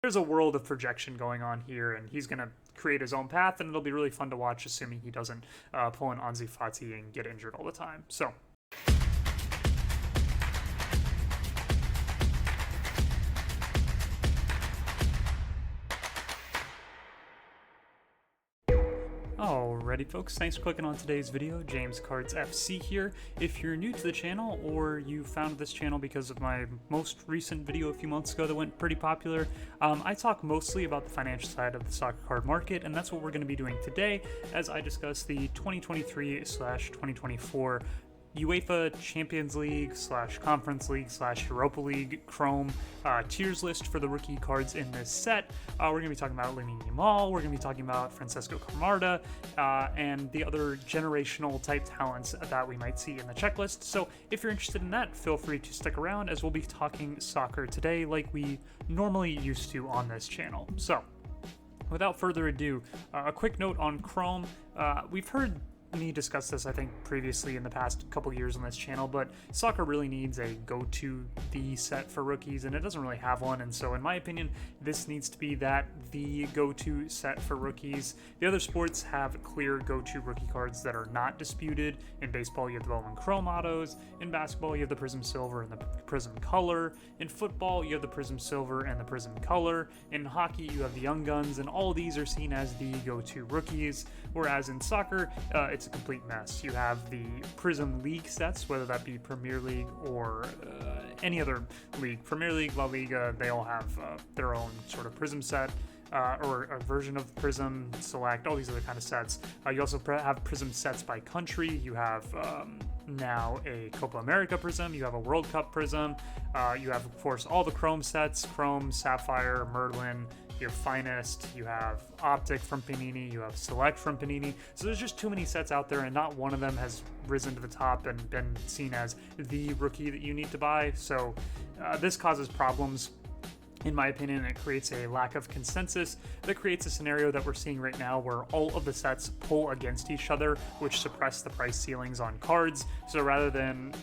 there's a world of projection going on here, and he's going to create his own path, and it'll be really fun to watch, assuming he doesn't pull an Ansu Fati and get injured all the time. So. Alrighty folks, thanks for clicking on today's video. James Cards FC here. If you're new to the channel, or you found this channel because of my most recent video a few months ago that went pretty popular, I talk mostly about the financial side of the soccer card market, and that's what we're going to be doing today as I discuss the 2023/2024 UEFA Champions League / Conference League / Europa League Chrome tiers list for the rookie cards in this set. We're going to be talking about Lamine Yamal, we're going to be talking about Francisco Camarda, and the other generational type talents that we might see in the checklist. So if you're interested in that, feel free to stick around as we'll be talking soccer today like we normally used to on this channel. So without further ado, a quick note on Chrome. We've heard me discuss this, I think, previously in the past couple years on this channel, but soccer really needs a go-to the set for rookies, and it doesn't really have one. And so in my opinion, this needs to be the go-to set for rookies. The other sports have clear go-to rookie cards that are not disputed. In baseball, you have the Bowman Chrome autos. In basketball, you have the Prism Silver and the Prism Color. In football, you have the Prism Silver and the Prism Color. In hockey, you have the Young Guns, and all of these are seen as the go-to rookies. Whereas in soccer, it's a complete mess. You have the Prism League sets, whether that be Premier League or any other league. Premier League, La Liga, they all have their own sort of Prism set. Or a version of Prism Select, all these other kind of sets. You also have Prism sets by country. You have now a Copa America Prism, you have a World Cup Prism, you have, of course, all the Chrome sets, Chrome, Sapphire, Merlin, your Finest, you have Optic from Panini, you have Select from Panini. So there's just too many sets out there, and not one of them has risen to the top and been seen as the rookie that you need to buy. So this causes problems. In my opinion, it creates a lack of consensus that creates a scenario that we're seeing right now where all of the sets pull against each other, which suppress the price ceilings on cards. So rather than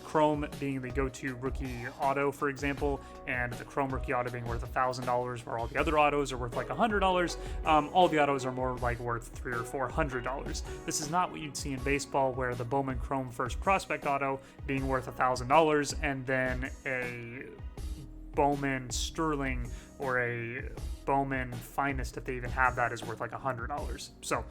Chrome being the go-to rookie auto, for example, and the Chrome rookie auto being worth $1,000, where all the other autos are worth like $100, all the autos are more like worth $300 or $400. This is not what you'd see in baseball, where the Bowman Chrome First Prospect auto being worth $1,000 and then a Bowman Sterling or a Bowman Finest, if they even have that, is worth like $100. So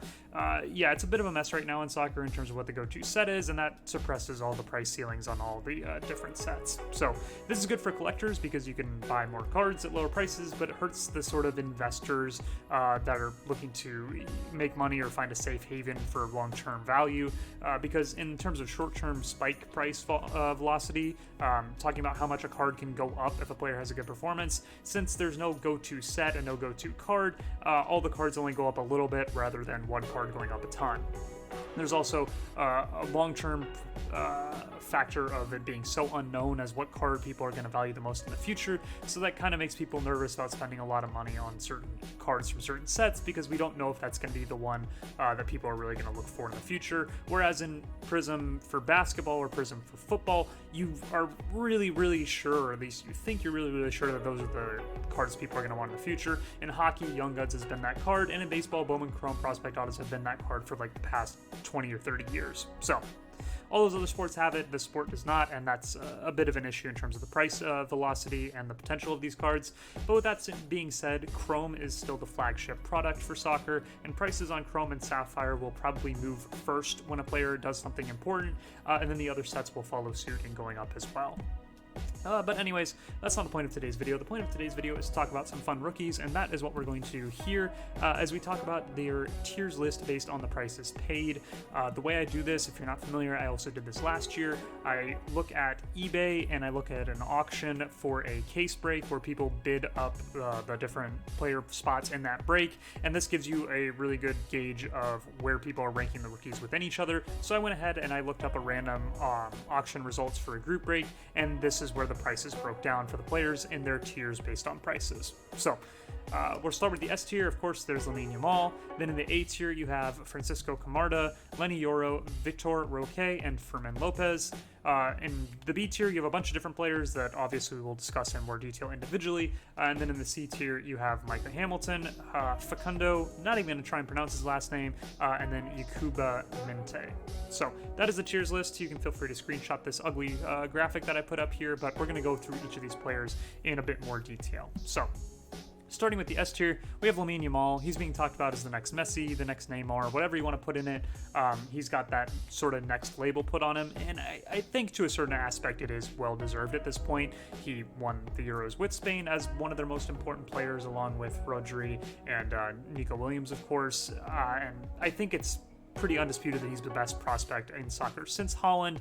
yeah, it's a bit of a mess right now in soccer in terms of what the go-to set is, and that suppresses all the price ceilings on all the different sets. So this is good for collectors because you can buy more cards at lower prices, but it hurts the sort of investors that are looking to make money or find a safe haven for long-term value, because in terms of short-term spike price velocity, talking about how much a card can go up if a player has a good performance, since there's no go-to set and no go-to card, all the cards only go up a little bit rather than one card going up a ton. There's also a long-term factor of it being so unknown as what card people are going to value the most in the future, so that kind of makes people nervous about spending a lot of money on certain cards from certain sets, because we don't know if that's going to be the one that people are really going to look for in the future. Whereas in Prism for basketball or Prism for football, you are really sure, or at least you think you're really sure, that those are the cards people are going to want in the future. In hockey, Young Guns has been that card, and in baseball, Bowman Chrome Prospect Autos have been that card for like the past 20 or 30 years. So all those other sports have it, this sport does not, and that's a bit of an issue in terms of the price velocity and the potential of these cards. But with that being said, Chrome is still the flagship product for soccer, and prices on Chrome and Sapphire will probably move first when a player does something important, and then the other sets will follow suit in going up as well. But anyways, that's not the point of today's video. The point of today's video is to talk about some fun rookies, and that is what we're going to do here as we talk about their tiers list based on the prices paid. The way I do this, if you're not familiar, I also did this last year. I look at eBay and I look at an auction for a case break where people bid up the different player spots in that break, and this gives you a really good gauge of where people are ranking the rookies within each other. So I went ahead and I looked up a random auction results for a group break, and this is where the prices broke down for the players in their tiers based on prices. So we'll start with the S tier. Of course, there's Lamine Yamal. Then in the A tier, you have Francisco Camarda, Lenny Yoro, Victor Roque, and Fermin Lopez. In the B tier, you have a bunch of different players that obviously we'll discuss in more detail individually. And then in the C tier, you have Micah Hamilton, Facundo, not even going to try and pronounce his last name, and then Yakuba Minte. So that is the tiers list. You can feel free to screenshot this ugly graphic that I put up here, but we're going to go through each of these players in a bit more detail. So starting with the S tier, we have Lamine Yamal. He's being talked about as the next Messi, the next Neymar, whatever you want to put in it. He's got that sort of next label put on him, and I think to a certain aspect it is well-deserved at this point. He won the Euros with Spain as one of their most important players, along with Rodri and Nico Williams, of course, and I think it's pretty undisputed that he's the best prospect in soccer since Haaland.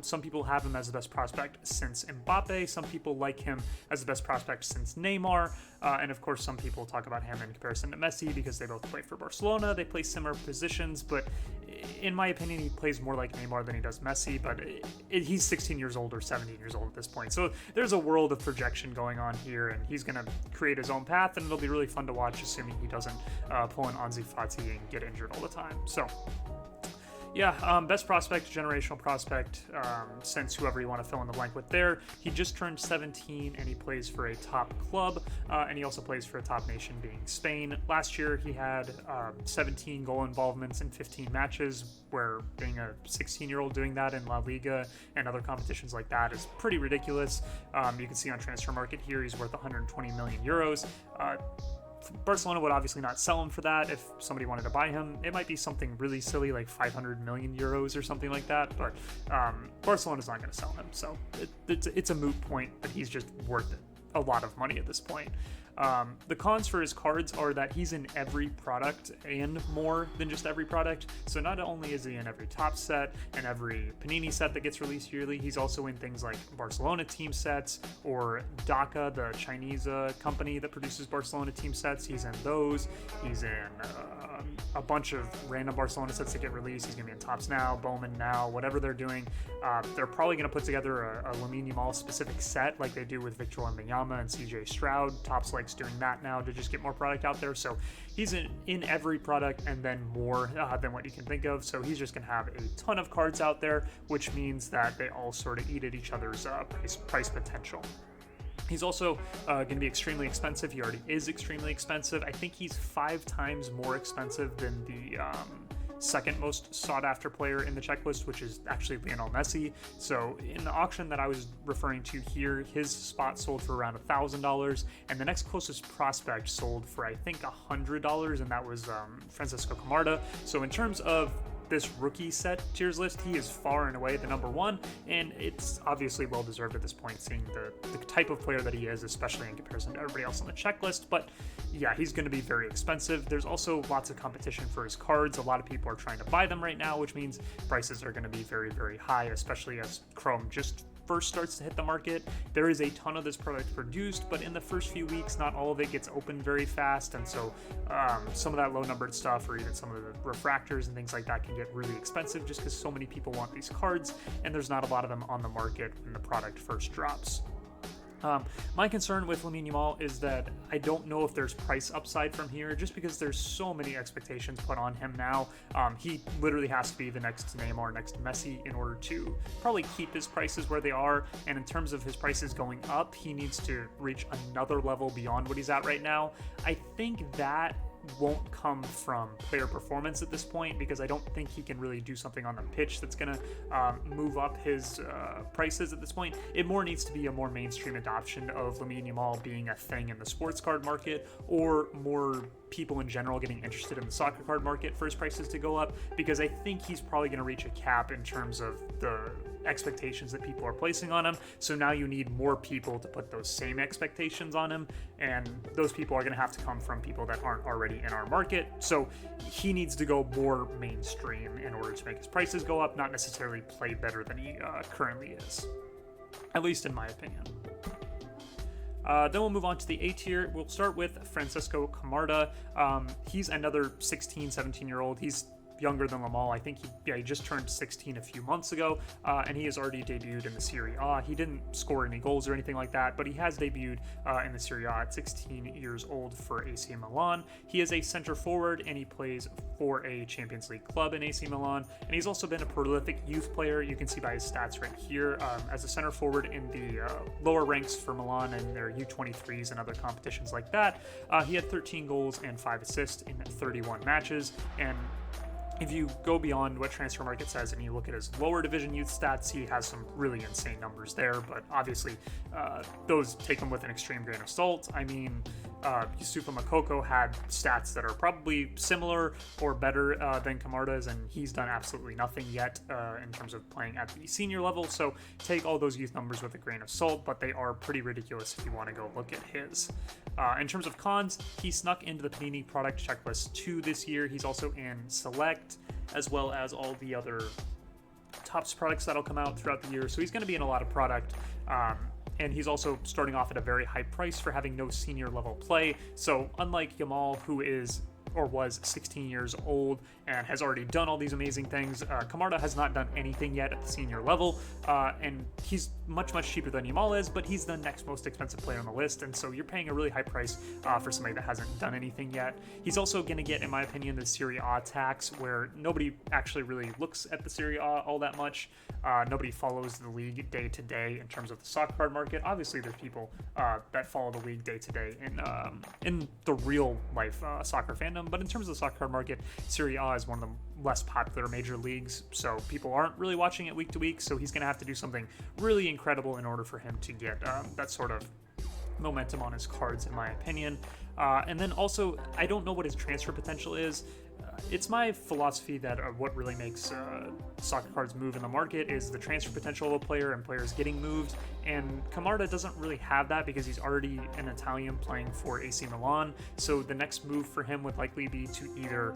Some people have him as the best prospect since Mbappe. Some people like him as the best prospect since Neymar. And of course, some people talk about him in comparison to Messi because they both play for Barcelona. They play similar positions, but in my opinion, he plays more like Neymar than he does Messi, but he's 16 years old or 17 years old at this point. So there's a world of projection going on here, and he's going to create his own path, and it'll be really fun to watch, assuming he doesn't pull an Ansu Fati and get injured all the time. So yeah, best prospect, generational prospect, since whoever you want to fill in the blank with there. He just turned 17 and he plays for a top club, and he also plays for a top nation being Spain. Last year he had 17 goal involvements in 15 matches, where being a 16-year-old doing that in La Liga and other competitions like that is pretty ridiculous. You can see on Transfer Market here he's worth 120 million euros. Barcelona would obviously not sell him for that. If somebody wanted to buy him, it might be something really silly like 500 million euros or something like that, but Barcelona's not going to sell him, so it's a moot point that he's just worth a lot of money at this point. The cons for his cards are that he's in every product and more than just every product. So not only is he in every top set and every Panini set that gets released yearly, he's also in things like Barcelona team sets or Daka, the Chinese company that produces Barcelona team sets. He's in those. He's in a bunch of random Barcelona sets that get released. He's going to be in Topps Now, Bowman Now, whatever they're doing. They're probably going to put together a Lamine Yamal specific set like they do with Victor Wembanyama and CJ Stroud. Topps likes doing that now to just get more product out there. So he's in every product and then more than what you can think of. So he's just going to have a ton of cards out there, which means that they all sort of eat at each other's price potential. He's also going to be extremely expensive. He already is extremely expensive. I think he's 5 times more expensive than the second most sought after player in the checklist, which is actually Lionel Messi. So in the auction that I was referring to here, his spot sold for around $1,000, and the next closest prospect sold for I think $100, and that was Francisco Camarda. So in terms of this rookie set tiers list, he is far and away the number one, and it's obviously well deserved at this point, seeing the type of player that he is, especially in comparison to everybody else on the checklist. But yeah, he's going to be very expensive. There's also lots of competition for his cards. A lot of people are trying to buy them right now, which means prices are going to be very, very high, especially as Chrome just first starts to hit the market. There is a ton of this product produced, but in the first few weeks, not all of it gets opened very fast, and so some of that low-numbered stuff, or even some of the refractors and things like that, can get really expensive just because so many people want these cards, and there's not a lot of them on the market when the product first drops. My concern with Lamine Yamal is that I don't know if there's price upside from here, just because there's so many expectations put on him now. He literally has to be the next Neymar, next Messi, in order to probably keep his prices where they are. And in terms of his prices going up, he needs to reach another level beyond what he's at right now. I think that won't come from player performance at this point, because I don't think he can really do something on the pitch that's going to move up his prices at this point. It more needs to be a more mainstream adoption of Lamine Yamal being a thing in the sports card market, or more people in general getting interested in the soccer card market for his prices to go up, because I think he's probably going to reach a cap in terms of the expectations that people are placing on him. So now you need more people to put those same expectations on him, and those people are going to have to come from people that aren't already in our market. So he needs to go more mainstream in order to make his prices go up, not necessarily play better than he currently is, at least in my opinion. Then we'll move on to the A tier. We'll start with Francisco Camarda. He's another 16, 17-year-old. He's younger than Yamal. I think he just turned 16 a few months ago, and he has already debuted in the Serie A. He didn't score any goals or anything like that, but he has debuted in the Serie A at 16 years old for AC Milan. He is a center forward, and he plays for a Champions League club in AC Milan, and he's also been a prolific youth player. You can see by his stats right here. As a center forward in the lower ranks for Milan and their U23s and other competitions like that, he had 13 goals and 5 assists in 31 matches. And if you go beyond what Transfer Market says and you look at his lower division youth stats, he has some really insane numbers there, but obviously those take him with an extreme grain of salt. I mean, Yusufa Makoko had stats that are probably similar or better than Camarda's, and he's done absolutely nothing yet in terms of playing at the senior level, so take all those youth numbers with a grain of salt, but they are pretty ridiculous if you want to go look at his. In terms of cons, he snuck into the Panini product checklist 2 this year. He's also in Select, as well as all the other Topps products that'll come out throughout the year, so he's going to be in a lot of product. And he's also starting off at a very high price for having no senior level play. So unlike Yamal, who is or was 16 years old and has already done all these amazing things, Camarda has not done anything yet at the senior level, and he's much cheaper than Yamal is, but he's the next most expensive player on the list, and so you're paying a really high price for somebody that hasn't done anything yet. He's also going to get, in my opinion, the Serie A tax, where nobody actually really looks at the Serie A all that much. Nobody follows the league day to day in terms of the soccer card market. Obviously, there's people that follow the league day to day in the real life soccer fandom, but in terms of the soccer card market, Serie A is one of the less popular major leagues, so people aren't really watching it week to week, so he's going to have to do something really incredible in order for him to get that sort of momentum on his cards, in my opinion. And then also, I don't know what his transfer potential is. It's my philosophy that what really makes soccer cards move in the market is the transfer potential of a player and players getting moved, and Camarda doesn't really have that because he's already an Italian playing for AC Milan, so the next move for him would likely be to either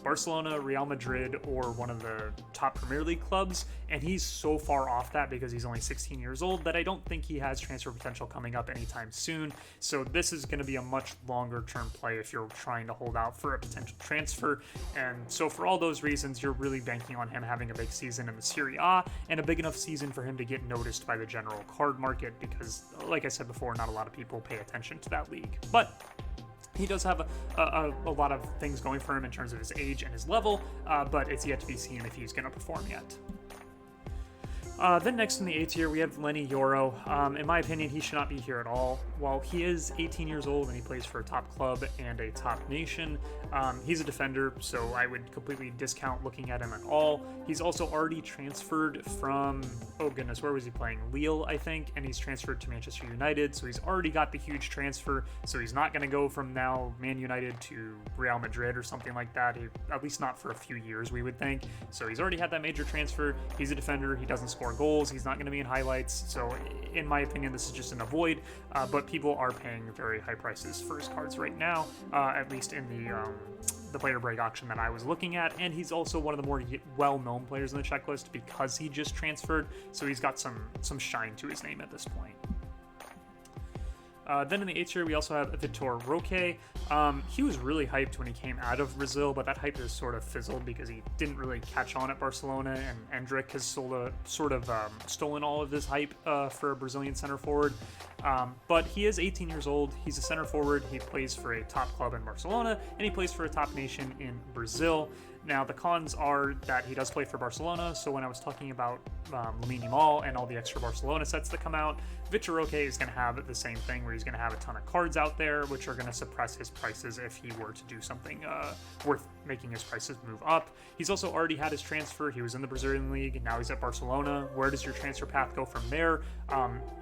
Barcelona, Real Madrid, or one of the top Premier League clubs, and he's so far off that because he's only 16 years old that I don't think he has transfer potential coming up anytime soon, so this is going to be a much longer term play if you're trying to hold out for a potential transfer. And so for all those reasons, you're really banking on him having a big season in the Serie A and a big enough season for him to get noticed by the general card market because, like I said before, not a lot of people pay attention to that league. But he does have a lot of things going for him in terms of his age and his level, but it's yet to be seen if he's going to perform yet. Then next in the A tier, we have Lenny Yoro. In my opinion, he should not be here at all. While he is 18 years old and he plays for a top club and a top nation, he's a defender, so I would completely discount looking at him at all. He's also already transferred from, oh goodness, where was he playing? Lille, I think, and he's transferred to Manchester United, so he's already got the huge transfer, so he's not going to go from now Man United to Real Madrid or something like that, at least not for a few years, we would think. So he's already had that major transfer. He's a defender. He doesn't score goals. He's not going to be in highlights, so in my opinion, this is just an avoid, but people are paying very high prices for his cards right now, at least in the player break auction that I was looking at, and he's also one of the more well-known players in the checklist because he just transferred, so he's got some shine to his name at this point. Then in the A tier, we also have Vitor Roque. He was really hyped when he came out of Brazil, but that hype has sort of fizzled because he didn't really catch on at Barcelona, and Endrick has sort of stolen all of this hype for a Brazilian center forward. But he is 18 years old. He's a center forward. He plays for a top club in Barcelona, and he plays for a top nation in Brazil. Now, the cons are that he does play for Barcelona, so when I was talking about Lamine Yamal and all the extra Barcelona sets that come out, Vitor Roque is going to have the same thing where he's going to have a ton of cards out there, which are going to suppress his prices if he were to do something worth making his prices move up. He's also already had his transfer. He was in the Brazilian League, and now he's at Barcelona. Where does your transfer path go from there?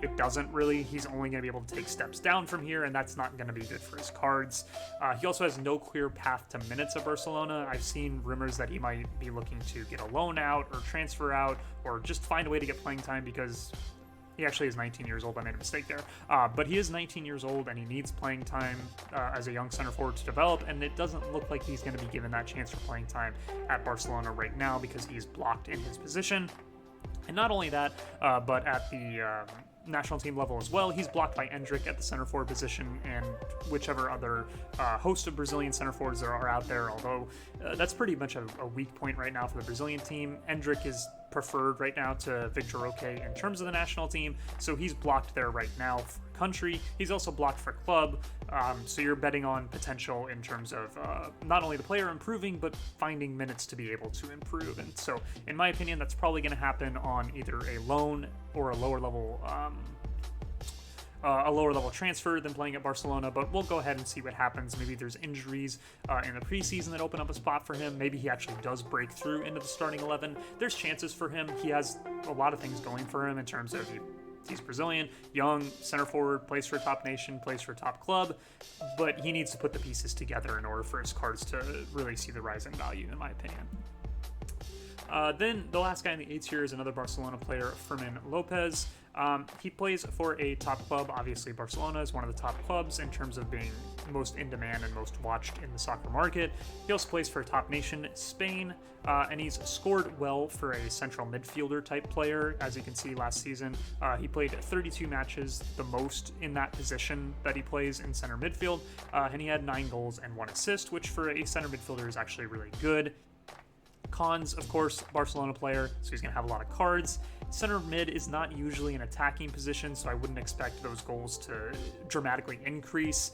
It doesn't really. He's only going to be able to take steps down from here, and that's not going to be good for his cards. He also has no clear path to minutes at Barcelona. I've seen rumors that he might be looking to get a loan out or transfer out or just find a way to get playing time because he actually is 19 years old. I made a mistake there. But he is 19 years old and he needs playing time as a young center forward to develop, and it doesn't look like he's going to be given that chance for playing time at Barcelona right now because he's blocked in his position. And not only that, but at the national team level as well. He's blocked by Endrick at the center forward position and whichever other host of Brazilian center forwards there are out there, although that's pretty much a weak point right now for the Brazilian team. Endrick is preferred right now to Victor Roque in terms of the national team, so he's blocked there right now for country. He's also blocked for club, so you're betting on potential in terms of not only the player improving, but finding minutes to be able to improve. And so, in my opinion, that's probably going to happen on either a loan or a lower level transfer than playing at Barcelona, but we'll go ahead and see what happens. Maybe there's injuries in the preseason that open up a spot for him. Maybe he actually does break through into the starting 11. There's chances for him. He has a lot of things going for him in terms of he's Brazilian, young, center forward, plays for a top nation, plays for a top club, but he needs to put the pieces together in order for his cards to really see the rise in value, in my opinion. Then the last guy in the A tier is another Barcelona player, Fermin Lopez. He plays for a top club. Obviously, Barcelona is one of the top clubs in terms of being most in demand and most watched in the soccer market. He also plays for a top nation, Spain, and he's scored well for a central midfielder type player. As you can see last season, he played 32 matches, the most in that position that he plays in center midfield, and he had 9 goals and 1 assist, which for a center midfielder is actually really good. Cons, of course, Barcelona player, so he's going to have a lot of cards. Center mid is not usually an attacking position, so I wouldn't expect those goals to dramatically increase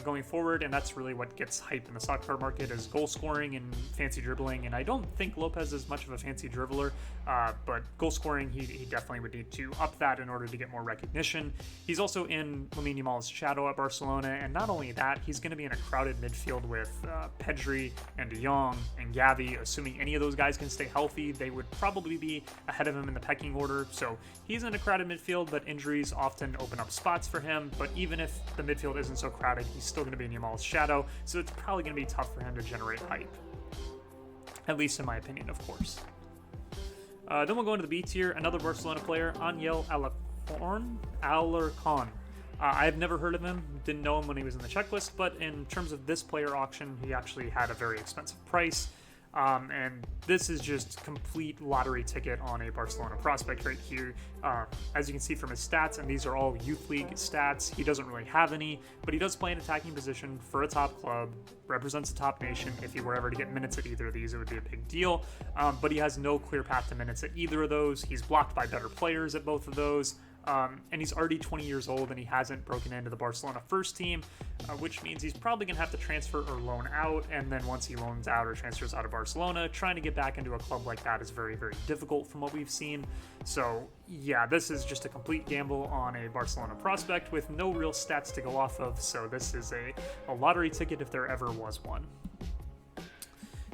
going forward, and that's really what gets hyped in the soccer card market is goal scoring and fancy dribbling, and I don't think Lopez is much of a fancy dribbler, but goal scoring, he definitely would need to up that in order to get more recognition. He's also in Lamine Yamal's shadow at Barcelona, and not only that, he's going to be in a crowded midfield with Pedri and De Jong and Gavi. Assuming any of those guys can stay healthy, they would probably be ahead of him in the pecking order. So he's in a crowded midfield, but injuries often open up spots for him. But even if the midfield isn't so crowded, he's still going to be in Yamal's shadow, so it's probably going to be tough for him to generate hype. At least in my opinion, of course. Then we'll go into the B tier. Another Barcelona player, Ángel Alarcón. I've never heard of him, didn't know him when he was in the checklist, but in terms of this player auction, he actually had a very expensive price. And this is just complete lottery ticket on a Barcelona prospect right here. As you can see from his stats, and these are all youth league stats, he doesn't really have any, but he does play an attacking position for a top club, represents a top nation. If he were ever to get minutes at either of these, it would be a big deal. But he has no clear path to minutes at either of those. He's blocked by better players at both of those. And he's already 20 years old and he hasn't broken into the Barcelona first team, which means he's probably going to have to transfer or loan out. And then once he loans out or transfers out of Barcelona, trying to get back into a club like that is very, very difficult from what we've seen. So yeah, this is just a complete gamble on a Barcelona prospect with no real stats to go off of. So this is a lottery ticket if there ever was one.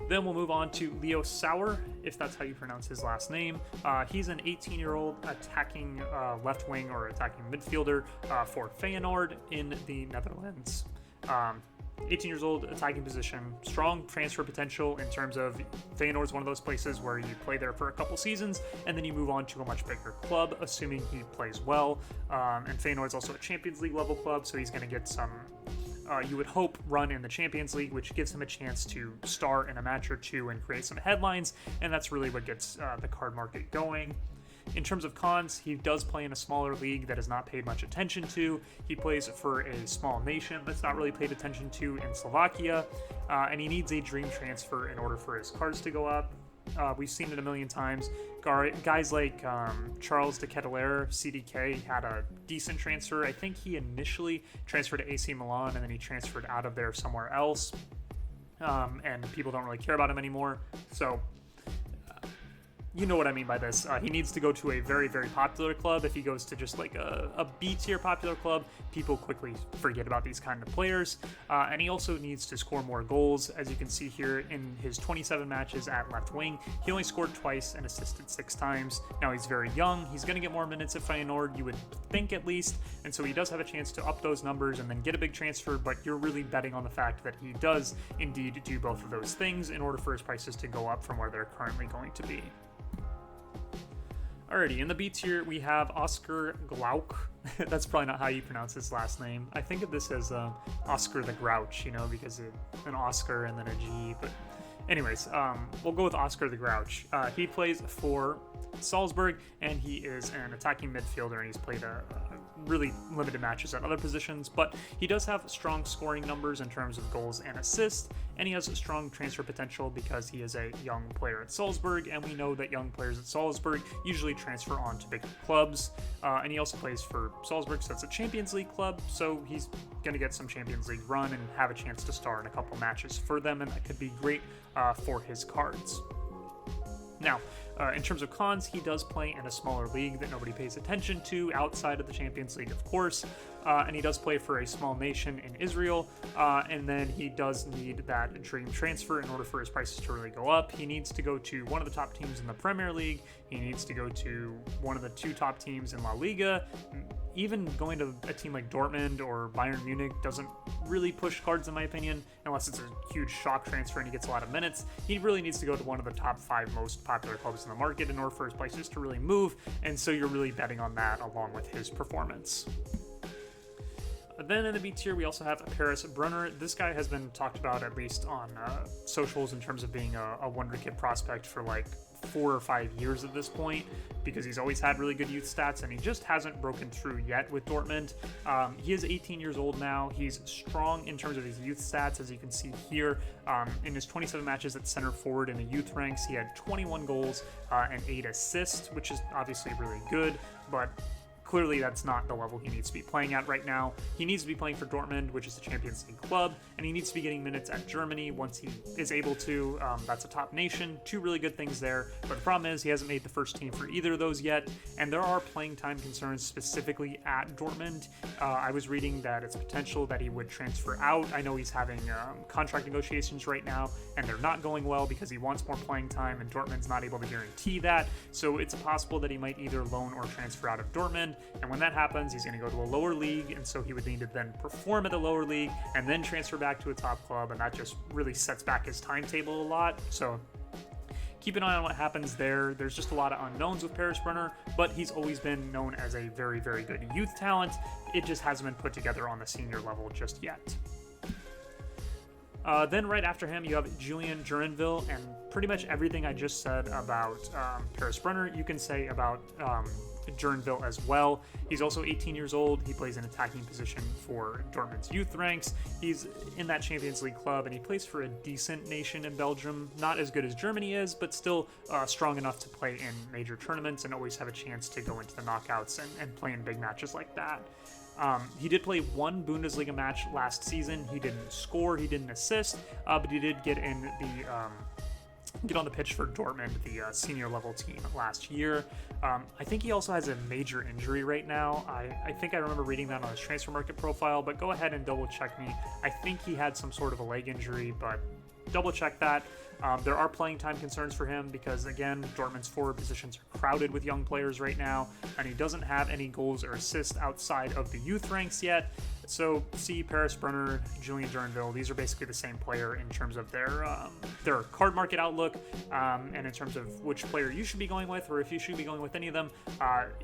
Then we'll move on to Leo Sauer, if that's how you pronounce his last name. He's an 18-year-old attacking left wing or attacking midfielder for Feyenoord in the Netherlands. 18 years old, attacking position, strong transfer potential in terms of Feyenoord's one of those places where you play there for a couple seasons and then you move on to a much bigger club, assuming he plays well. And Feyenoord's also a Champions League level club, so he's going to get some you would hope run in the Champions League, which gives him a chance to star in a match or two and create some headlines, and that's really what gets the card market going. In terms of cons, he does play in a smaller league that is not paid much attention to. He plays for a small nation that's not really paid attention to in Slovakia, and he needs a dream transfer in order for his cards to go up. We've seen it a million times. Guys like Charles de Ketelaere, CDK, had a decent transfer. I think he initially transferred to AC Milan and then he transferred out of there somewhere else. And people don't really care about him anymore. So you know what I mean by this. He needs to go to a very, very popular club. If he goes to just like a B-tier popular club, people quickly forget about these kind of players. And he also needs to score more goals. As you can see here in his 27 matches at left wing, he only scored twice and assisted 6 times. Now he's very young. He's going to get more minutes at Feyenoord, you would think at least. And so he does have a chance to up those numbers and then get a big transfer, but you're really betting on the fact that he does indeed do both of those things in order for his prices to go up from where they're currently going to be. Alrighty, in the B tier, we have Oscar Glauc. That's probably not how you pronounce his last name. I think of this as Oscar the Grouch, because an Oscar and then a G, but Anyways, we'll go with Oscar the Grouch. He plays for Salzburg, and he is an attacking midfielder, and he's played a really limited matches at other positions, but he does have strong scoring numbers in terms of goals and assists, and he has strong transfer potential because he is a young player at Salzburg, and we know that young players at Salzburg usually transfer on to bigger clubs, and he also plays for Salzburg, so it's a Champions League club, so he's going to get some Champions League run and have a chance to star in a couple matches for them, and that could be great for his cards. Now, in terms of cons, he does play in a smaller league that nobody pays attention to outside of the Champions League, of course, and he does play for a small nation in Israel, and then he does need that dream transfer in order for his prices to really go up. He needs to go to one of the top teams in the Premier League. He needs to go to one of the two top teams in La Liga. Even going to a team like Dortmund or Bayern Munich doesn't really push cards, in my opinion, unless it's a huge shock transfer and he gets a lot of minutes. He really needs to go to one of the top 5 most popular clubs in the market in order for his prices to really move, and so you're really betting on that along with his performance. Then in the B tier, we also have Paris Brunner. This guy has been talked about, at least on socials, in terms of being a wonder kid prospect for like 4 or 5 years at this point, because he's always had really good youth stats, and he just hasn't broken through yet with Dortmund. He is 18 years old now. He's strong in terms of his youth stats, as you can see here. In his 27 matches at center forward in the youth ranks, he had 21 goals and 8 assists, which is obviously really good, but clearly that's not the level he needs to be playing at right now. He needs to be playing for Dortmund, which is the Champions League club, and he needs to be getting minutes at Germany once he is able to. That's a top nation. 2 really good things there, but the problem is he hasn't made the first team for either of those yet, and there are playing time concerns specifically at Dortmund. I was reading that it's potential that he would transfer out. I know he's having contract negotiations right now, and they're not going well because he wants more playing time, and Dortmund's not able to guarantee that, so it's possible that he might either loan or transfer out of Dortmund. And when that happens, he's going to go to a lower league, and so he would need to then perform at the lower league and then transfer back to a top club, and that just really sets back his timetable a lot. So keep an eye on what happens there. There's just a lot of unknowns with Paris Brunner, but he's always been known as a very, very good youth talent. It just hasn't been put together on the senior level just yet. Then right after him, you have Julian Duranville, and pretty much everything I just said about Paris Brunner, you can say about Duranville as well. He's also 18 years old. He plays an attacking position for Dortmund's youth ranks. He's in that Champions League club, and he plays for a decent nation in Belgium. Not as good as Germany is, but still strong enough to play in major tournaments and always have a chance to go into the knockouts and play in big matches like that. He did play 1 Bundesliga match last season. He didn't score, he didn't assist, but he did get in get on the pitch for Dortmund, the senior level team last year. I think he also has a major injury right now. I think I remember reading that on his transfer market profile, but go ahead and double check me. I think he had some sort of a leg injury, but double check that. There are playing time concerns for him because, again, Dortmund's forward positions are crowded with young players right now, and he doesn't have any goals or assists outside of the youth ranks yet. So, see Paris Brunner, Julian Duranville, these are basically the same player in terms of their card market outlook, and in terms of which player you should be going with, or if you should be going with any of them,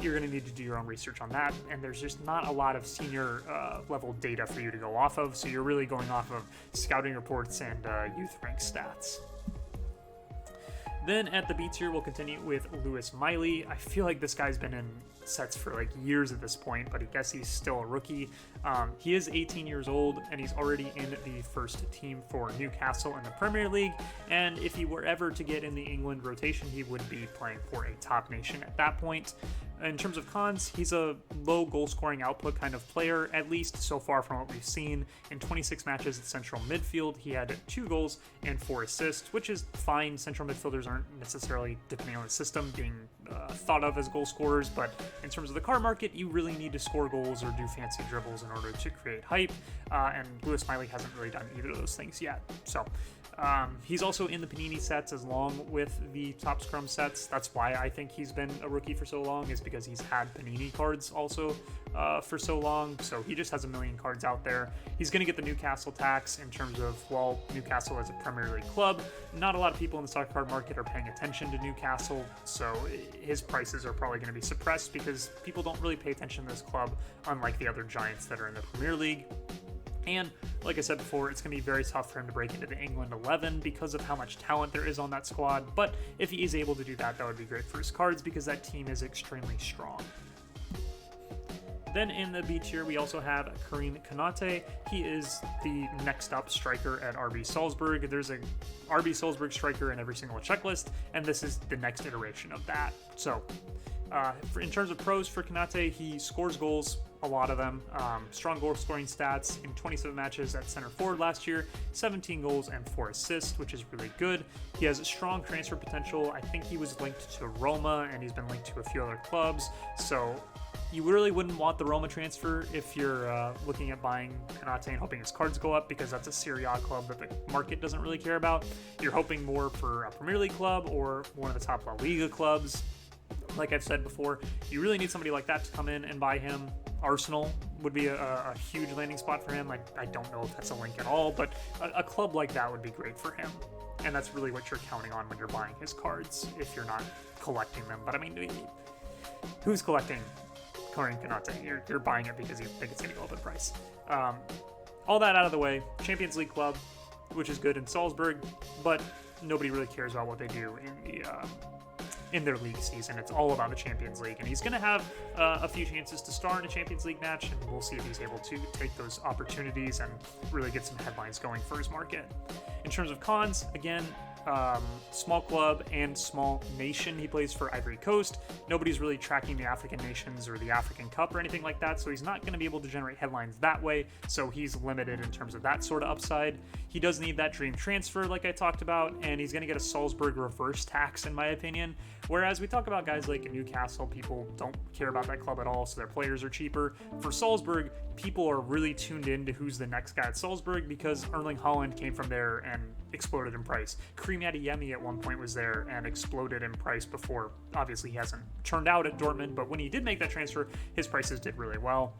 you're going to need to do your own research on that, and there's just not a lot of senior level data for you to go off of, so you're really going off of scouting reports and youth rank stats. Then at the B tier, we'll continue with Lewis Miley. I feel like this guy's been in sets for like years at this point, but I guess he's still a rookie. He is 18 years old, and he's already in the first team for Newcastle in the Premier League, and if he were ever to get in the England rotation, he would be playing for a top nation at that point. In terms of cons, he's a low goal-scoring output kind of player, at least so far from what we've seen. In 26 matches at central midfield, he had 2 goals and 4 assists, which is fine. Central midfielders aren't necessarily, depending on the system, being thought of as goal scorers, but in terms of the car market, you really need to score goals or do fancy dribbles in order to create hype, and Lewis Miley hasn't really done either of those things yet. So he's also in the Panini sets along with the top scrum sets. That's why I think he's been a rookie for so long, is because he's had Panini cards also for so long. So he just has a million cards out there. He's going to get the Newcastle tax in terms of, well, Newcastle is a Premier League club. Not a lot of people in the stock card market are paying attention to Newcastle, so his prices are probably going to be suppressed because people don't really pay attention to this club, unlike the other giants that are in the Premier League. And like I said before, it's going to be very tough for him to break into the England 11 because of how much talent there is on that squad. But if he is able to do that, that would be great for his cards because that team is extremely strong. Then in the B tier, we also have Karim Konate. He is the next up striker at RB Salzburg. There's a RB Salzburg striker in every single checklist, and this is the next iteration of that. So in terms of pros for Konate, he scores goals, a lot of them. Strong goal scoring stats in 27 matches at center forward last year, 17 goals and 4 assists, which is really good. He has a strong transfer potential. I think he was linked to Roma, and he's been linked to a few other clubs. So you really wouldn't want the Roma transfer if you're looking at buying Konate and hoping his cards go up, because that's a Serie A club that the market doesn't really care about. You're hoping more for a Premier League club or one of the top La Liga clubs. Like I've said before, you really need somebody like that to come in and buy him. Arsenal would be a huge landing spot for him. I don't know if that's a link at all, but a club like that would be great for him. And that's really what you're counting on when you're buying his cards, if you're not collecting them. But I mean, who's collecting Karim Konate? You're buying it because you think it's going to go up in price. All that out of the way, Champions League club, which is good in Salzburg, but nobody really cares about what they do in their league season. It's all about the Champions League, and he's going to have a few chances to star in a Champions League match, and we'll see if he's able to take those opportunities and really get some headlines going for his market. In terms of cons, again, small club and small nation. He plays for Ivory Coast. Nobody's really tracking the African nations or the African Cup or anything like that, so he's not going to be able to generate headlines that way, so he's limited in terms of that sort of upside. He does need that dream transfer like I talked about, and he's going to get a Salzburg reverse tax in my opinion, whereas we talk about guys like Newcastle, people don't care about that club at all, so their players are cheaper. For Salzburg, people are really tuned in to who's the next guy at Salzburg because Erling Haaland came from there and exploded in price. Karim Adeyemi at one point was there and exploded in price before. Obviously, he hasn't turned out at Dortmund, but when he did make that transfer, his prices did really well.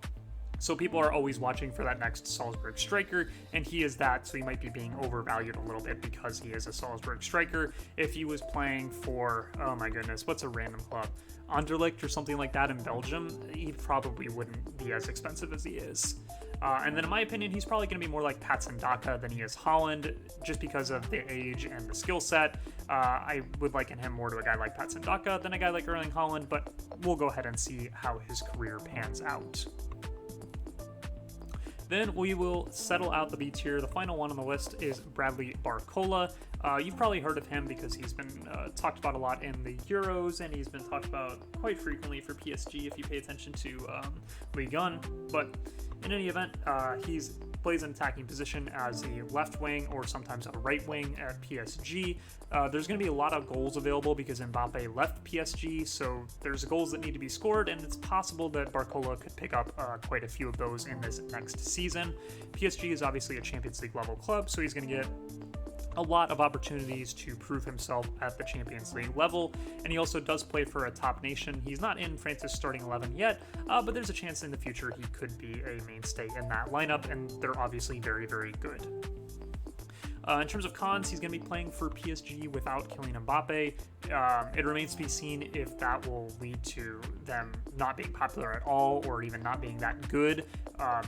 So people are always watching for that next Salzburg striker, and he is that, so he might be being overvalued a little bit because he is a Salzburg striker. If he was playing for, oh my goodness, what's a random club? Anderlecht or something like that in Belgium, he probably wouldn't be as expensive as he is. And then in my opinion, he's probably going to be more like Patson Daka than he is Haaland, just because of the age and the skill set. I would liken him more to a guy like Patson Daka than a guy like Erling Haaland, but we'll go ahead and see how his career pans out. Then we will settle out the B tier. The final one on the list is Bradley Barcola. You've probably heard of him because he's been talked about a lot in the Euros, and he's been talked about quite frequently for PSG if you pay attention to Ligue 1. But in any event, he's plays an attacking position as a left wing or sometimes a right wing at PSG. There's going to be a lot of goals available because Mbappe left PSG, so there's goals that need to be scored, and it's possible that Barcola could pick up quite a few of those in this next season. PSG is obviously a Champions League level club, so he's going to get a lot of opportunities to prove himself at the Champions League level, and he also does play for a top nation. He's not in France's starting 11 yet, but there's a chance in the future he could be a mainstay in that lineup, and they're obviously very, very good. In terms of cons, he's going to be playing for PSG without Kylian Mbappe. It remains to be seen if that will lead to them not being popular at all or even not being that good.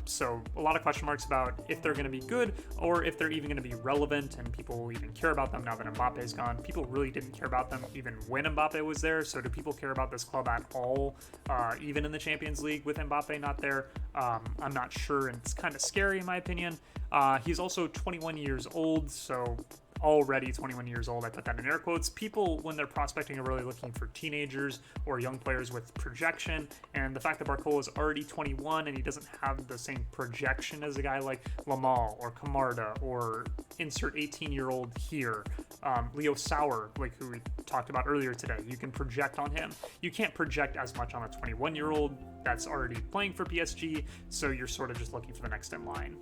So a lot of question marks about if they're going to be good or if they're even going to be relevant and people will even care about them now that Mbappe is gone. People really didn't care about them even when Mbappe was there. So do people care about this club at all, even in the Champions League with Mbappe not there? I'm not sure, and it's kind of scary in my opinion. He's also 21 years old, so already 21 years old, I put that in air quotes. People, when they're prospecting, are really looking for teenagers or young players with projection, and the fact that Barcola is already 21 and he doesn't have the same projection as a guy like Yamal or Camarda or insert 18-year-old here, Leo Sauer, like who we talked about earlier today. You can project on him. You can't project as much on a 21-year-old that's already playing for PSG, so you're sort of just looking for the next in line.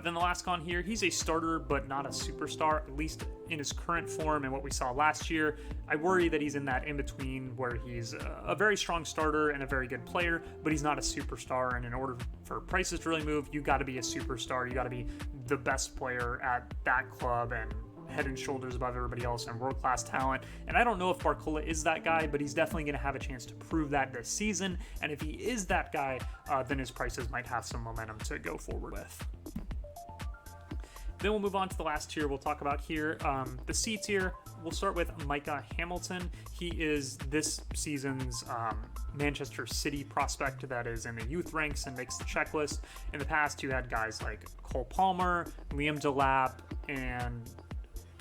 Then the last con here, he's a starter but not a superstar, at least in his current form and what we saw last year. I worry that he's in that in-between where he's a very strong starter and a very good player, but he's not a superstar, and in order for prices to really move, you got to be a superstar. You got to be the best player at that club and head and shoulders above everybody else and world-class talent. And I don't know if Barcola is that guy, but he's definitely going to have a chance to prove that this season. And if he is that guy, then his prices might have some momentum to go forward with. Then we'll move on to the last tier we'll talk about here, the C tier. We'll start with Micah Hamilton. He is this season's Manchester City prospect that is in the youth ranks and makes the checklist. In the past, you had guys like Cole Palmer, Liam Delap, and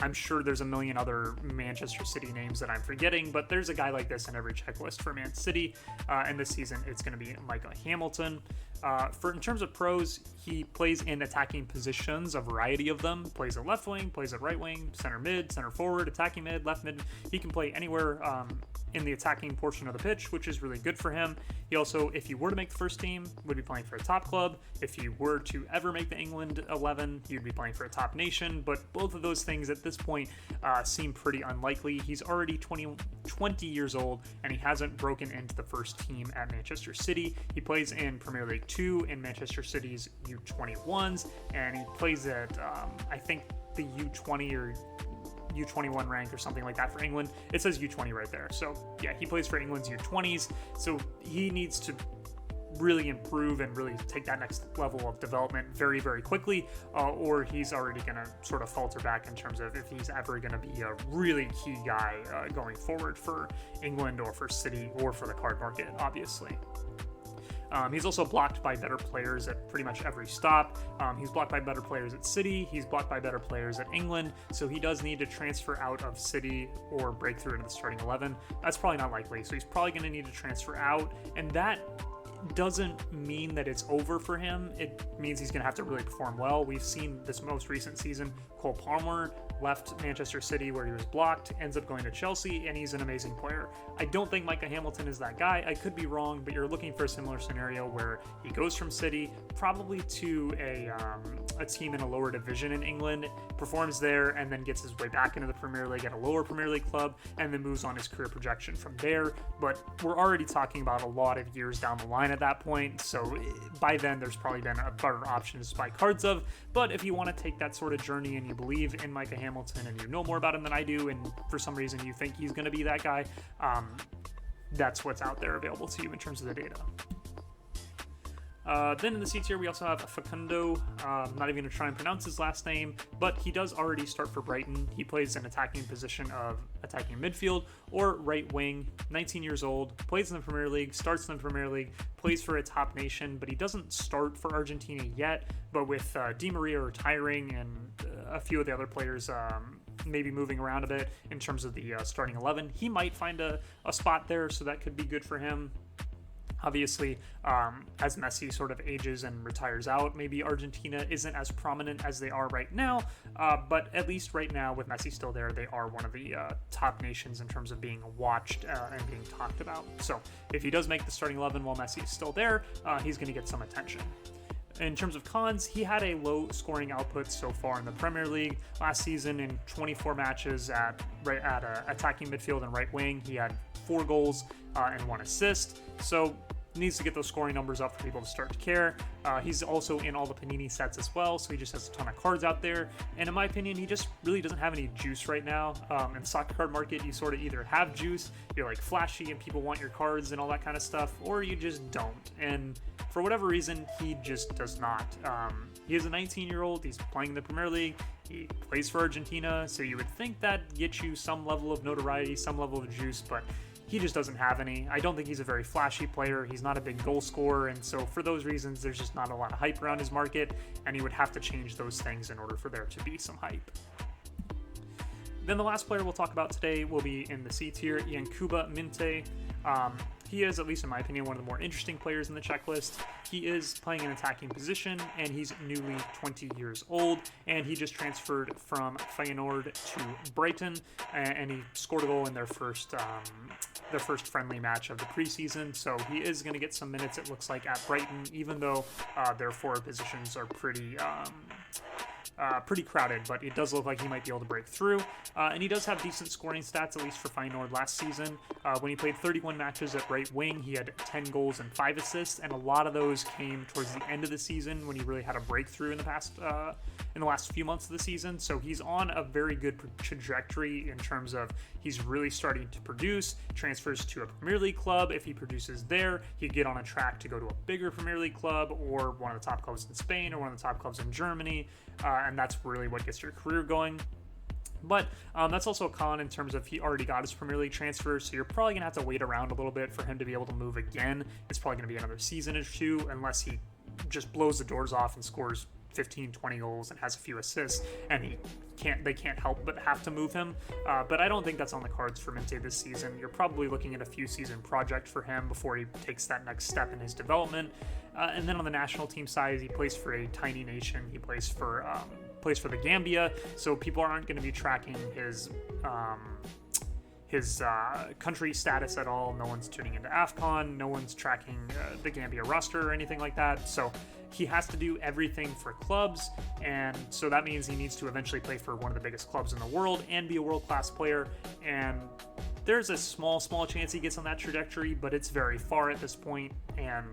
I'm sure there's a million other Manchester City names that I'm forgetting, but there's a guy like this in every checklist for Man City. And this season, it's going to be Micah Hamilton. In terms of pros, he plays in attacking positions, a variety of them. Plays at left wing, plays at right wing, center mid, center forward, attacking mid, left mid. He can play anywhere in the attacking portion of the pitch, which is really good for him. He also, if he were to make the first team, would be playing for a top club. If he were to ever make the England 11, he would be playing for a top nation. But both of those things at this point seem pretty unlikely. He's already 20 years old, and he hasn't broken into the first team at Manchester City. He plays in Premier League 2 in Manchester City's U21s, and he plays at, I think, the U20 or U21 rank or something like that for England. It says U20 right there. So yeah, he plays for England's U20s. So he needs to really improve and really take that next level of development very, very quickly, or he's already going to sort of falter back in terms of if he's ever going to be a really key guy going forward for England or for City or for the card market, obviously. He's also blocked by better players at pretty much every stop. He's blocked by better players at City. He's blocked by better players at England. So he does need to transfer out of City or break through into the starting 11. That's probably not likely. So he's probably going to need to transfer out. And that doesn't mean that it's over for him. It means he's going to have to really perform well. We've seen this most recent season, Cole Palmer left Manchester City where he was blocked, ends up going to Chelsea, and he's an amazing player. I don't think Micah Hamilton is that guy. I could be wrong, but you're looking for a similar scenario where he goes from City probably to a team in a lower division in England, performs there, and then gets his way back into the Premier League at a lower Premier League club, and then moves on his career projection from there. But we're already talking about a lot of years down the line at that point, so by then there's probably been a better options to buy cards of. But if you want to take that sort of journey and you believe in Micah Hamilton and you know more about him than I do, and for some reason you think he's going to be that guy, that's what's out there available to you in terms of the data. Then in the C tier, we also have Facundo. I'm not even going to try and pronounce his last name, but he does already start for Brighton. He plays an attacking position of attacking midfield or right wing, 19 years old, plays in the Premier League, starts in the Premier League, plays for a top nation, but he doesn't start for Argentina yet. But with Di Maria retiring and a few of the other players maybe moving around a bit in terms of the starting 11, he might find a spot there, so that could be good for him. Obviously, as Messi sort of ages and retires out, maybe Argentina isn't as prominent as they are right now, but at least right now with Messi still there, they are one of the top nations in terms of being watched and being talked about. So if he does make the starting 11 while Messi is still there, he's going to get some attention. In terms of cons, he had a low scoring output so far in the Premier League. Last season, in 24 matches at attacking midfield and right wing, he had 4 goals and 1 assist. So needs to get those scoring numbers up for people to start to care. He's also in all the Panini sets as well, so he just has a ton of cards out there. And in my opinion, he just really doesn't have any juice right now. In the soccer card market, you sort of either have juice, you're like flashy and people want your cards and all that kind of stuff, or you just don't. And for whatever reason, he just does not. He is a 19-year-old. He's playing in the Premier League. He plays for Argentina, so you would think that gets you some level of notoriety, some level of juice, but he just doesn't have any. I don't think he's a very flashy player. He's not a big goal scorer, and so for those reasons, there's just not a lot of hype around his market, and he would have to change those things in order for there to be some hype. Then the last player we'll talk about today will be in the C tier, Yankuba Minte. He is, at least in my opinion, one of the more interesting players in the checklist. He is playing an attacking position, and he's newly 20 years old, and he just transferred from Feyenoord to Brighton, and he scored a goal in their first friendly match of the preseason. So he is going to get some minutes, it looks like, at Brighton, even though their forward positions are pretty crowded, but it does look like he might be able to break through. And he does have decent scoring stats, at least for Feyenoord last season. When he played 31 matches at right wing, he had 10 goals and 5 assists, and a lot of those came towards the end of the season when he really had a breakthrough in the past in the last few months of the season. So he's on a very good trajectory in terms of he's really starting to produce, transfers to a Premier League club. If he produces there, he'd get on a track to go to a bigger Premier League club or one of the top clubs in Spain or one of the top clubs in Germany. And that's really what gets your career going. But that's also a con in terms of he already got his Premier League transfer, so you're probably going to have to wait around a little bit for him to be able to move again. It's probably going to be another season or two, unless he just blows the doors off and scores 15, 20 goals and has a few assists, and they can't help but have to move him. But I don't think that's on the cards for Minte this season. You're probably looking at a few season project for him before he takes that next step in his development. And then on the national team side, he plays for a tiny nation. He plays for the Gambia, so people aren't going to be tracking his country status at all. No one's tuning into AFCON. No one's tracking the Gambia roster or anything like that. So he has to do everything for clubs, and so that means he needs to eventually play for one of the biggest clubs in the world and be a world-class player. And there's a small chance he gets on that trajectory, but it's very far at this point, and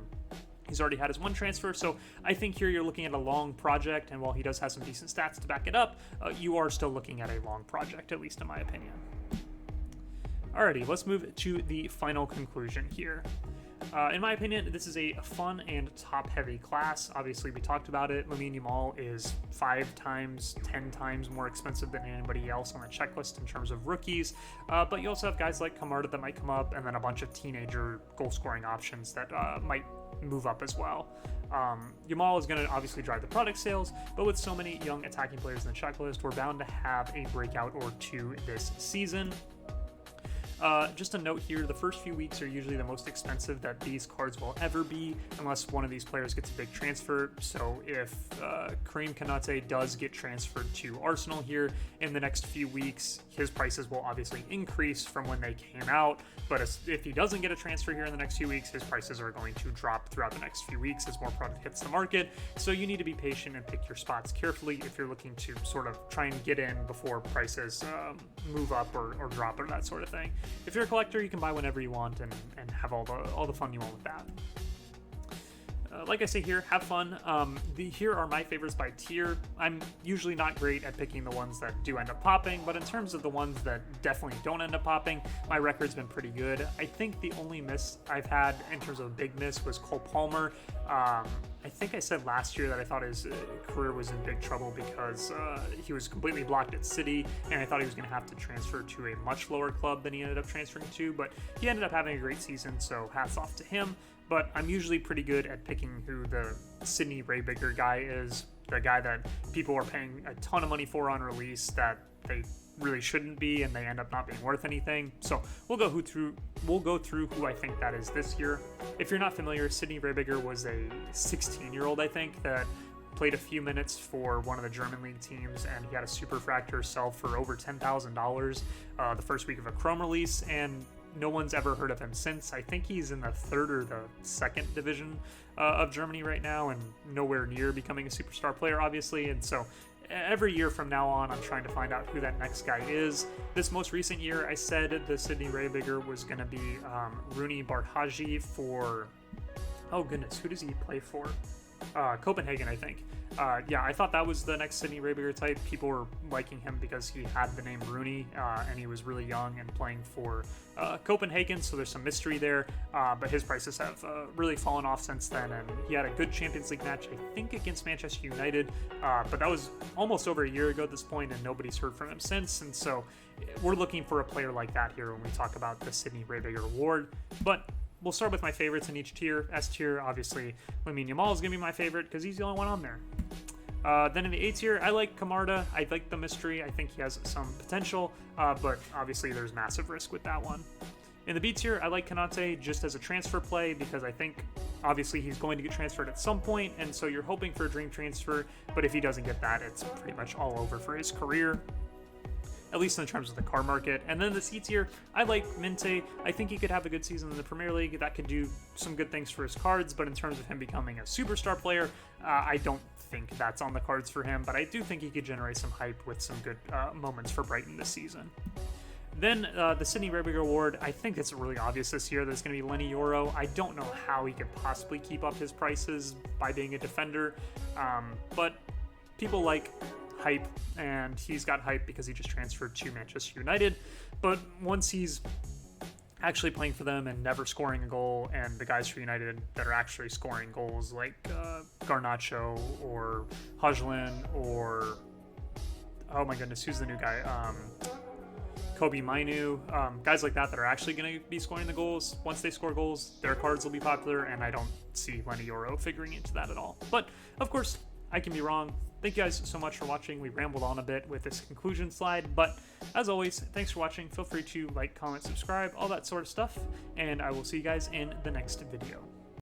he's already had his one transfer. So I think here you're looking at a long project, and while he does have some decent stats to back it up, you are still looking at a long project, at least in my opinion. Alrighty, let's move to the final conclusion here. In my opinion, this is a fun and top-heavy class. Obviously, we talked about it. Lamine Yamal is 5 times, 10 times more expensive than anybody else on the checklist in terms of rookies. But you also have guys like Camarda that might come up, and then a bunch of teenager goal-scoring options that might move up as well. Yamal is going to obviously drive the product sales, but with so many young attacking players in the checklist, we're bound to have a breakout or two this season. Just a note here, the first few weeks are usually the most expensive that these cards will ever be, unless one of these players gets a big transfer. So if Karim Konate does get transferred to Arsenal here in the next few weeks, his prices will obviously increase from when they came out. But if he doesn't get a transfer here in the next few weeks, his prices are going to drop throughout the next few weeks as more product hits the market. So you need to be patient and pick your spots carefully if you're looking to sort of try and get in before prices move up or drop or that sort of thing. If you're a collector, you can buy whenever you want and have all the fun you want with that. Like I say here, have fun. Here are my favorites by tier. I'm usually not great at picking the ones that do end up popping, but in terms of the ones that definitely don't end up popping, my record's been pretty good. I think the only miss I've had in terms of a big miss was Cole Palmer. I think I said last year that I thought his career was in big trouble because he was completely blocked at City, and I thought he was going to have to transfer to a much lower club than he ended up transferring to, but he ended up having a great season, so hats off to him. But I'm usually pretty good at picking who the Sidney Raybiger guy is, the guy that people are paying a ton of money for on release that they really shouldn't be, and they end up not being worth anything. So we'll go through who I think that is this year. If you're not familiar, Sidney Raybiger was a 16-year-old, I think, that played a few minutes for one of the German league teams, and he had a superfractor sell for over $10,000 the first week of a Chrome release, and no one's ever heard of him since. I think he's in the 3rd or the 2nd division of Germany right now, and nowhere near becoming a superstar player, obviously. And so every year from now on, I'm trying to find out who that next guy is. This most recent year, I said the Sidney Raybiger was going to be Rooney Barthaji for, oh goodness, who does he play for? Copenhagen, I think. Yeah, I thought that was the next Sidney Raybiger type. People were liking him because he had the name Rooney, and he was really young and playing for Copenhagen, so there's some mystery there. But his prices have really fallen off since then, and he had a good Champions League match, I think, against Manchester United, but that was almost over a year ago at this point, and nobody's heard from him since, and so we're looking for a player like that here when we talk about the Sidney Raybiger award. But we'll start with my favorites in each tier. S tier, obviously, Lamine Yamal is going to be my favorite because he's the only one on there. Then in the A tier, I like Camarda. I like the mystery. I think he has some potential, but obviously there's massive risk with that one. In the B tier, I like Konate just as a transfer play because I think obviously he's going to get transferred at some point, and so you're hoping for a dream transfer, but if he doesn't get that, it's pretty much all over for his career, at least in terms of the car market. And then the C tier, I like Minte. I think he could have a good season in the Premier League. That could do some good things for his cards, but in terms of him becoming a superstar player, I don't think that's on the cards for him, but I do think he could generate some hype with some good moments for Brighton this season. Then the Sidney Raybiger Award, I think it's really obvious this year that it's going to be Lenny Yoro. I don't know how he could possibly keep up his prices by being a defender, but people like hype, and he's got hype because he just transferred to Manchester United. But once he's actually playing for them and never scoring a goal, and the guys for United that are actually scoring goals, like Garnacho or Hojlund or, oh my goodness, who's the new guy? Kobe Mainu, guys like that are actually going to be scoring the goals. Once they score goals, their cards will be popular, and I don't see Lenny Yoro figuring into that at all. But, of course, I can be wrong. Thank you guys so much for watching. We rambled on a bit with this conclusion slide, but as always, thanks for watching. Feel free to like, comment, subscribe, all that sort of stuff, and I will see you guys in the next video.